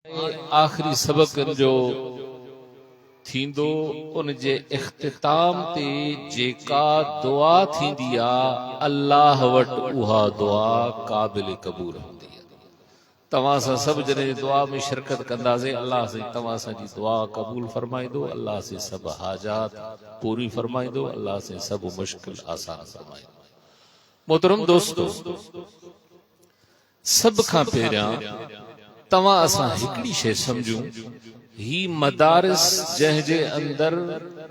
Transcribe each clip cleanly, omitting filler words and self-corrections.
आखिरी सबक जो थींदो उन जे इख्तिताम ते जेका दुआ थींदी आ अल्लाह वट उहा दुआ काबिल कबूल हूंदी आहे। तव्हां सां सभु जॾहिं दुआ में शिरकत कंदासीं अल्लाह से तव्हां असांजी दुआ कबूल फरमाईंदो, अल्लाह से सभु हाजात पूरी फरमाईंदो, अल्लाह से सभु मुश्किल आसान फरमाईंदो। मोहतरम दोस्तो, सब खां पहिरियां तव्हां असां हिकिड़ी शइ समझूं, ही मदारिस जंहिंजे अंदर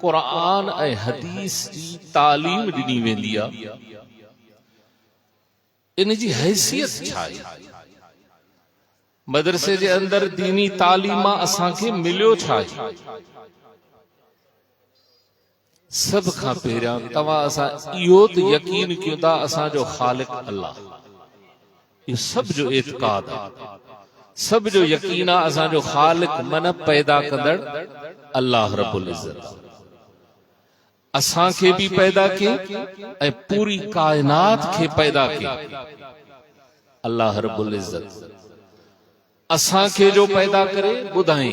क़ुरान ऐं हदीस जी तालीम ॾिनी वेंदी आहे, इन जी हैसियत छा आहे? मदरसे जे अंदर दीनी तालीम असांखे मिलियो छा आहे? सब खां पहिरियां तव्हां असां इहो त यकीन कयूं था असांजो ख़ालिक अल्लाह, इहो सब जो एतिक़ाद आहे, सब जो यकीन आहे असांजो ख़ालिक मन पैदा कंदड़ अल्लाह रब्बुल इज़्ज़त असांखे भी पैदा कयईं ऐं पूरी कायनात खे पैदा कयईं। अल्लाह रब्बुल इज़्ज़त असांखे जो पैदा करे ॿुधाई,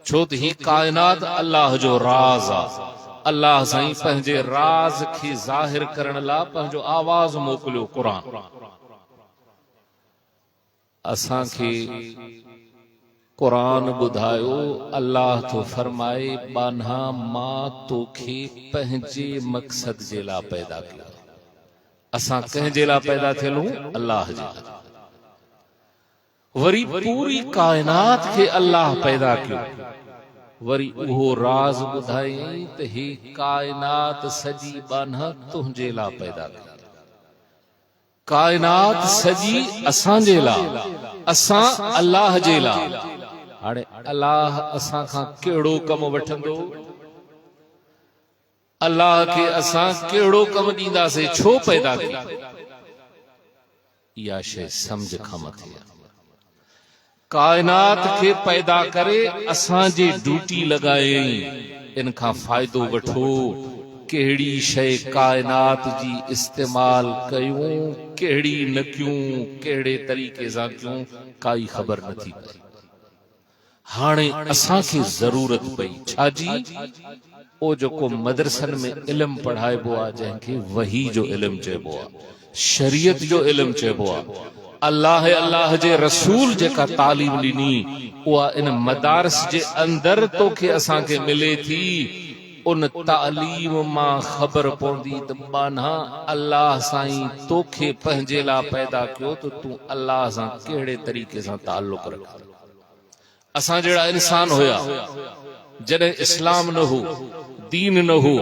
छो त ही कायनात अल्लाह जो राज आहे। अल्लाह साईं पंहिंजे राज खे ज़ाहिर करण लाइ पंहिंजो आवाज़ मोकिलियो क़ुरान। असांखे क़ुरान ॿुधायो, अल्लाह तो फरमाए बान्हा मां तोखे पंहिंजे मक़सद जे लाइ पैदा कयो। असां कंहिंजे लाइ पैदा थियल हूं? अल्लाह जे लाइ। वरी पूरी कायनात खे अल्लाह पैदा कयो, वरी उहो राज ॿुधाई त ही कायनात सॼी बान्हा तुंहिंजे लाइ पैदा कई। कायनात सॼी असांजे लाइ, असां अल्लाह जे लाइ। हाणे अल्लाह असां खां कहिड़ो कमु वठंदो? अल्लाह खे असां कहिड़ो कमु ॾींदासीं? छो पैदा कई? इहा शइ सम्झ खां मथे आहे। कायनात खे पैदा करे असांजे ड्यूटी लॻायईं, इन खां फ़ाइदो वठो। कहिड़ी शइ कायनात जी इस्तेमाल कयूं, कहिड़ी न कयूं, कहिड़े तरीक़े सां कयूं, काई ख़बर नथी पई। हाणे असांखे ज़रूरत पई छाजी? ओ जेको मदरसनि में इल्म पढ़ाइबो आहे, जंहिंखे वही जो इल्म चइबो आहे, शरीयत जो इल्म चइबो आहे, अल्लाह जे रसूल जेका तालीम ॾिनी उहा इन मदारिस जे अंदर तोखे असांखे मिले थी। उन तालीम मां ख़बर पवंदी त बान्हा अल्लाह साईं तोखे पंहिंजे लाइ पैदा कयो त तूं अल्लाह सां कहिड़े तरीक़े सां ताल्लुक़ रख। असां जहिड़ा इंसान हुया, जॾहिं इस्लाम न हो, दीन न हो,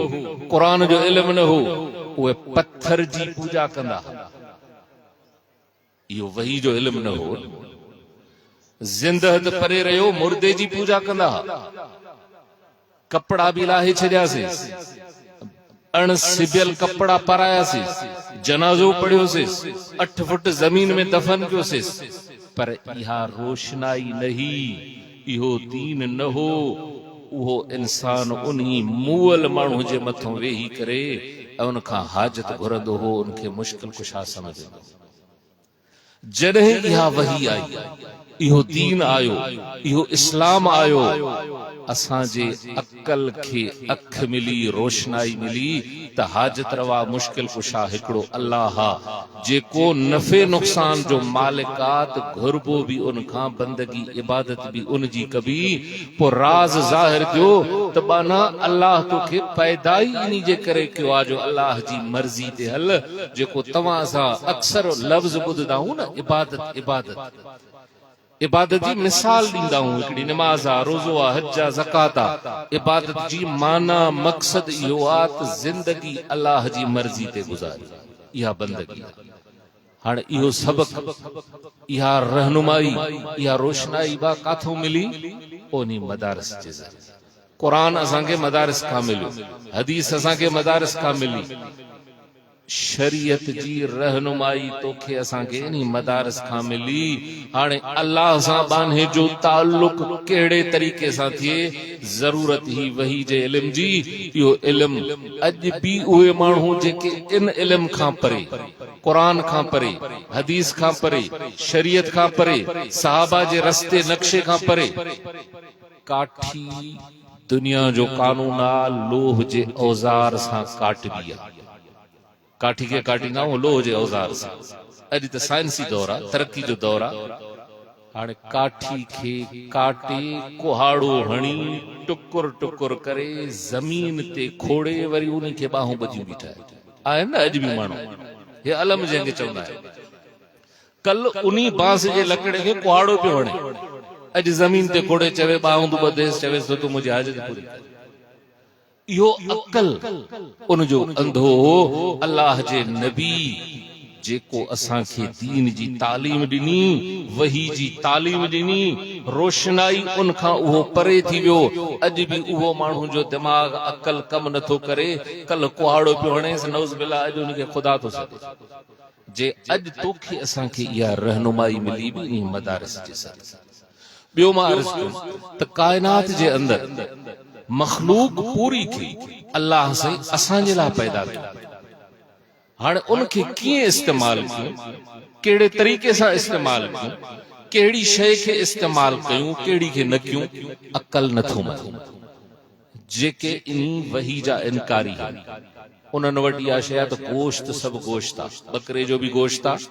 क़ुरान जो इल्म न हो, उहे पत्थर जी पूजा कंदा। इहो वही जो इल्म न हो। ज़िंदह त परे रहियो, मुर्दे जी पूजा कंदा। कपड़ा भी लाहे छॾियासीं, अण सिबियल कपड़ा पारायासीं, जनाज़ो पढ़ियोसीं, 8 फुट ज़मीन में दफन कयोसीं, पर इहा रोशनाई नहीं, इहो दीन न हो। उहो इंसान उन्ही मुअल माण्हू जे मथों वेही करे उन खां हाजत घुरंदो हो, उनखे मुश्किल कुशा समझंदो। जॾहिं इहा वही आई, इहो दीन आयो, इहो इस्लाम आयो, असांजे अक्ल खे अख मिली, रोशनाई मिली त हाजत रवा मुश्किल कुशा हिकिड़ो अल्लाह जेको नफ़े नुक़सान जो मालिकात घुरबो भी उनखां, बंदगी इबादत भी उन जी कबी। पोइ राज ज़ाहिर कयो त बाना अल्लाह तोखे पैदा ई इन जे करे कयो आहे जो अल्लाह जी मर्ज़ी ते हल। जेको तव्हां सां अक्सर लफ़्ज़ ॿुधंदा आहियूं न, इबादत इबादत इबादत जी मिसाल ॾींदा आहियूं, हिकिड़ी नमाज़ आहे, रोज़ो आहे, हज आहे, ज़कात आहे। इबादत जी माना मक़सद इहो आहे त ज़िंदगी अल्लाह जी मर्ज़ी ते गुज़ारी, इहा बंदगी। हाणे इहो सबक़, इहा रहनुमाई, इहा रोशनाई बा काथों मिली? ओनी मदारिस जे ज़रिए। क़ुरान असांखे मदारिस खां मिलियो, हदीस असांखे मदारिस खां मिली, शरीयत जी रहनुमाई तोखे असांखे इन मदारिस खां मिली। हाणे अल्लाह सां बान्हे जो ताल्लुक़ कहिड़े तरीक़े सां थिए? ज़रूरत ही वही जे इल्म जी। इहो इल्म अॼु भी उहे माण्हू जेके इन इल्म खां परे कुरान खां परे, हदीस खां परे, शरीयत खां परे, सहाबा जे रस्ते नक्शे खां परे। काठी दुनिया जो कानून आ, लोह जे औज़ार सां काटबी आ। काठी के काटींदा आहियूं लोह जे औज़ार सां। अॼु त साइंसी दौर आहे, तरक़ी जो दौर आहे। हाणे काठी खे काटे कुहाड़ो हणी टुकुर टुकुर करे ज़मीन ते खोड़े वरी उन्ही खे ॿाहूं ॿधियूं बीठा आहिनि। अॼु बि माण्हू हे अलम जंहिंखे चवंदा आहिनि। कल उन्ही बांस जे लकड़े खे कुहाड़ो पियो हणे, अॼु ज़मीन ते खोड़े चवे ॿाहूं तूं ॿधेसि, चवेसि तो तूं मुंहिंजी हाजत पूरी कर। इहो अकल उनजो अंधो अल्लाह जे नबी जेको असांखे दीन जी तालीम ॾिनी, वही जी तालीम ॾिनी, रोशनाई उन खां उहो परे थी वियो। अॼु बि उहो माण्हू जो दिमाग़ अकल कम नथो करे। कल कुहाड़ो पियो हणेसि, नौज़ बिल्लाह, अॼु उनखे ख़ुदा थो सॾे। जे अॼु तोखे असांखे इहा रहनुमाई मिली बि इन मदारिस जे साथ। ॿियो मां अर्ज़ कयो त काइनात जे अंदरि मखलूक पूरी थी अल्लाह से असांजे लाइ पैदा कयो। हाणे उनखे कीअं इस्तेमाल कयूं, कहिड़े तरीक़े सां इस्तेमाल कयूं, कहिड़ी शइ खे इस्तेमाल कयूं, कहिड़ी खे न कयूं, अकल नथो मथे। जेके इन वही जा इनकारी आहिनि उन्हनि वटि इहा शइ आहे त गोश्त सभु गोश्त आहे। बकरे जो बि गोश्त आहे,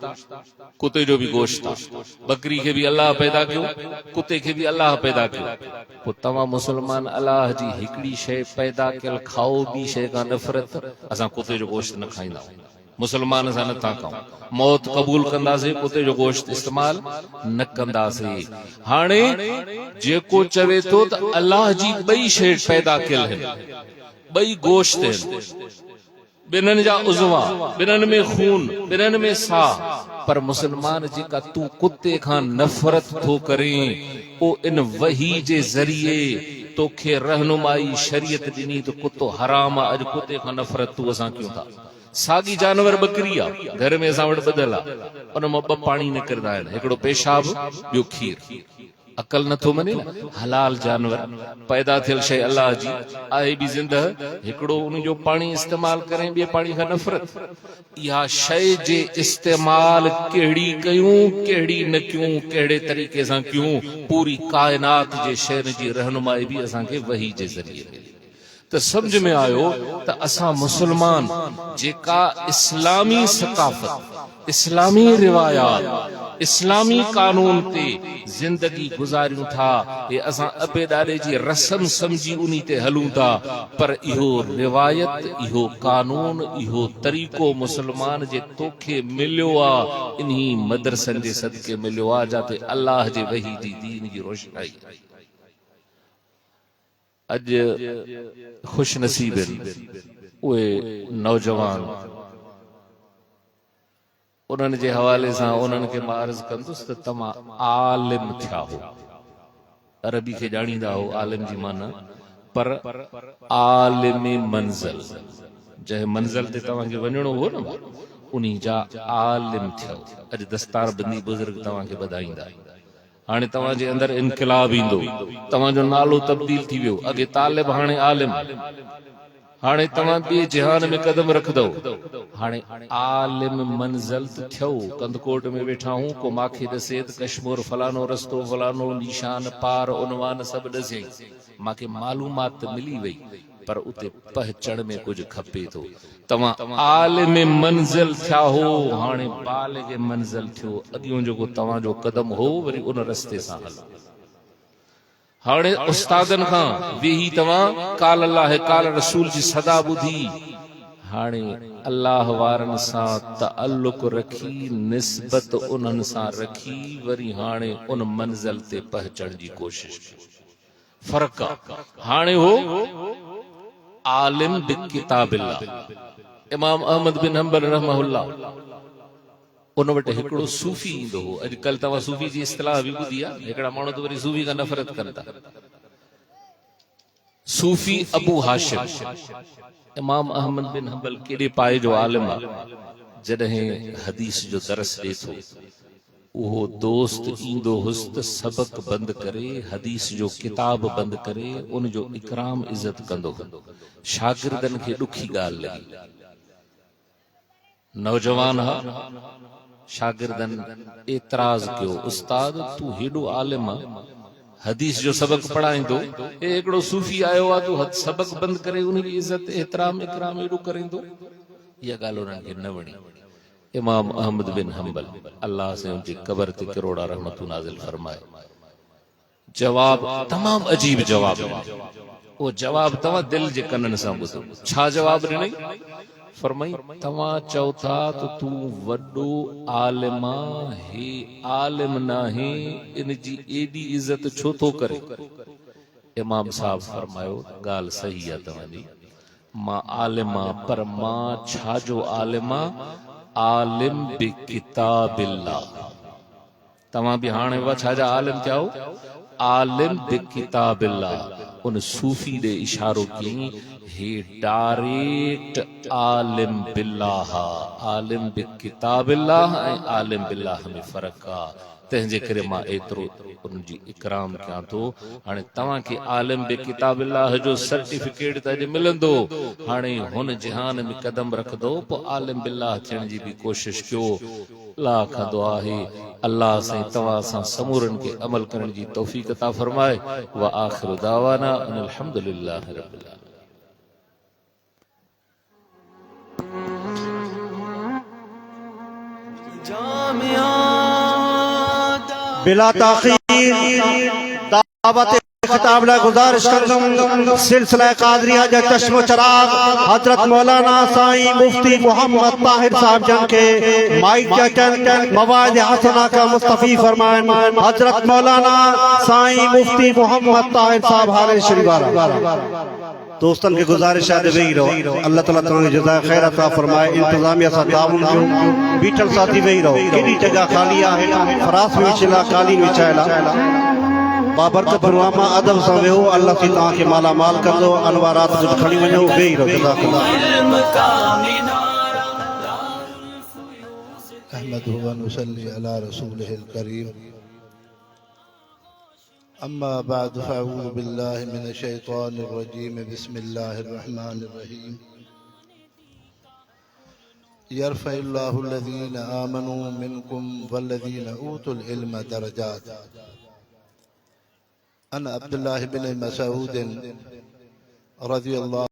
कुते जो बि गोश्त आहे। बकरी खे बि अल्लाह पैदा कयो, कुते खे बि अल्लाह पैदा कयो। पोइ तव्हां मुस्लमान अल्लाह जी हिकिड़ी शइ पैदा कयल खाओ, ॿी शइ खां नफ़रत। असां कुते जो गोश्त न खाईंदा आहियूं, मुसलमान असां नथा खाऊं। मौत क़बूल कंदासीं, कुते जो गोश्त इस्तेमाल न कंदासीं। हाणे जेको चवे थो त अल्लाह जी ॿई शइ पैदा कयल आहिनि, ॿई गोश्त आहिनि, ॿिन्हिनि जा उज़वा, ॿिन्हिनि में खून, ॿिन्हिनि में साह, पर मुसलमान जेका तूं कुते खां नफ़रत थो करें, पोइ इन वही जे ज़रिए तोखे रहनुमाई शरीयत ॾिनी त कुतो हराम आहे। अॼु कुते खां नफ़रत तूं असां कयूं था। साॻी जानवर बकरी आहे, घर में असां वटि ॿधल आहे, उन मां ॿ पाणी निकिरंदा आहिनि, हिकिड़ो पेशाब, ॿियो खीर। अकल नथो मञे न। हलाल जानवर, पैदा थियल शइ अल्लाह जी आहे बि ज़िंदह, हिकिड़ो उनजो पाणी इस्तेमाल करें, ॿिए पाणी खां नफ़रत। इहा शइ जे इस्तेमाल कहिड़ी कयूं, कहिड़ी न कयूं, कहिड़े तरीक़े सां कयूं, पूरी काइनात जे शयुनि जी रहनुमाई बि असांखे वही जे ज़रिए मिली। त समझ में आयो त असां मुसलमान जेका इस्लामी सकाफ़त, इस्लामी रिवायात, इस्लामी कानून ते जिंदगी गुज़ारियूं था, ये असां अबे ॾाॾे जी रस्म समझी उन्ही ते हलूं था। पर इहो रिवायत, इहो कानून, इहो तरीक़ो मुसलमान जे तोखे मिलियो आहे, इन्ही मदरसनि जे सदके मिलियो आहे, जाते अल्लाह जे वही जी दीन जी रोशनाई। अॼु खुश नसीब उहे नौजवान, उन्हनि जे हवाले सां उन्हनि खे मां अर्ज़ कंदुसि त तव्हां आलिम थिया हो। अरबी खे ॼाणींदा हो, आलिम जी माना, पर आलिम मंज़िल, जंहिं मंज़िल ते तव्हांखे वञिणो हो न, उन्ही जा आलिम थियो। अॼु दस्तार बंदी बुज़ुर्ग तव्हांखे ॿधाईंदा। हाणे तव्हांजे अंदरि इनक़िलाब ईंदो, तव्हांजो नालो तब्दील थी वियो। अॻे तालिब, हाणे आलिम। हाणे तव्हां ॿिए जहान में कदम रखंदव। हाणे आलिम मंज़िल थियो, कंदकोट में वेठा हूं, को माखे ॾसे त कश्मीर फलानो रस्तो, फलानो निशान, पार, उनवान सभु ॾसे। माखे मालूमात मिली वई, पर उते पहचण में कुछ खपे थो। तव्हां आलिम मंज़िल थिया हो, हाणे बालिग मंज़िल थियो। अॻियों जेको तव्हांजो कदम हो, वरी उन रस्ते सां हलो। हाणे उस्तादनि खां वेही तव्हां काल अल्लाह काल रसूल जी सदा ॿुधी, हाणे अल्लाह वारनि सां तअल्लुक़ रखी, निस्बत उन्हनि सां रखी, वरी हाणे उन मंज़िल ते पहुचण जी कोशिश। फर्क़ आहे। हाणे हो आलिम बिकिताबिल्लाह। इमाम अहमद बिन हंबल रहमहुल्लाह, उन वटि हिकिड़ो सूफ़ी ईंदो हो। अॼुकल्ह तव्हां सूफ़ी जी इस्तिलाह बि ॿुधी आहे। हिकिड़ा माण्हू त वरी सूफ़ी खां नफ़रत कनि था। सूफ़ी अबू हाशिम, इमाम अहमद बिन हंबल केॾे पाए जो आलिम आहे। जॾहिं हदीस जो दरस ॾे थो, उहो दोस्त ईंदो हुस त सबक बंदि करे, हदीस जो किताब बंदि करे, उन जो इकराम इज़त कंदो। शागिर्दनि खे ॾुखी ॻाल्हि लॻी। नौजवान हा शागिर्दन एतराज कयो, उस्ताद तू हेॾो आलिम आहे, हदीस जो सबक पढ़ाईंदो, ए हिकिड़ो सूफ़ी आयो आहे, तू सबक बंदि करे उन जी इज़त एतराम इकराम एॾो करींदो। इहा ॻाल्हि उन्हनि खे न वणी। इमाम अहमद बिन हंबल अल्लाह से उनकी कब्र ते करोड़ा रहमतूं नाज़िल फरमाए, जवाब तमाम अजीब जवाब, वो जवाब तव्हां दिल जे कननि सां ॿुधो। छा जवाब ॾिनई? फरमाई तव्हां चओ था त तू वॾो आलिम आहे, हे आलिम नाहे, इन जी एॾी इज़त छो थो करे? इमाम साहब फरमायो ॻाल्हि सही आहे तव्हांजी, मां आलिम आं, पर मां छाजो आलिम आं? आलिम बि किताबिल्लाह। तव्हां बि हाणे उहा छाजा आलिम थिया हो? आलिम बि किताबिल्लाह। उन सूफ़ी ॾे इशारो कयईं, हे डायरेक्ट आलिम बिल्लाह, आलिम बि किताबिल्लाह ऐं आलिम बिल्लाह में फ़र्क़ु आहे। तंहिंजे करे मां एतिरो उनजी इकराम कयां थो। हाणे तव्हांखे आलिम बि किताबिल्लाह जो सर्टिफिकेट त अॼु मिलंदो, हाणे हुन जहान में कदम रखंदो, पोइ आलिम बिल्लाह थियण जी बि कोशिश कयो। लाख दुआ आहे अल्लाह साईं तव्हां सां समूरनि खे अमल करण जी तौफ़ीक़ अता फरमाए। व आखिर दावाना अनिल हम्दुलिल्लाहि रब्बिल आलमीन। बिला ताखीर दावत खिताब ला गुजारिश करदम, सिलसिला कादरिया जा चश्मो चराग हजरत मौलाना साईं मुफ्ती मोहम्मद ताहिर साहब जन के माइक चैटन मवाद हसना का मुस्तफी फरमान। हजरत मौलाना साईं मुफ्ती मोहम्मद ताहिर साहब हाले शरीफ। दोस्तन के गुजारिश है वेही रहो, अल्लाह ताला तव्हांखे जज़ाए खैर अता फरमाए। इंतजामिया सां ताउन जो बीठल साथी वेही रहो, केॾी जगह खाली आहे, फरास में विछला कालीन विछायला बाबरकत फरमामा अदब सां वेहो, अल्लाह की तव्हांखे माला माल कंदो। अनवारात कुझु खणी वञो, वेही रहो। जज़ाकल्लाह। अहमदुहु व नुसल्ली अला रसूलिहिल करीम। अम्मा बाद फ़अऊज़ु बिल्लाहि मिनश शैतानिर रजीम। बिस्मिल्लाहिर रहमानिर रहीम। यरफ़इल्लाहु लज़ीना आमनू मिनकुम वल्लज़ीना ऊतुल इल्म दरजात। अन अब्दुल्लाह बिन मसऊद रज़ियल्लाहु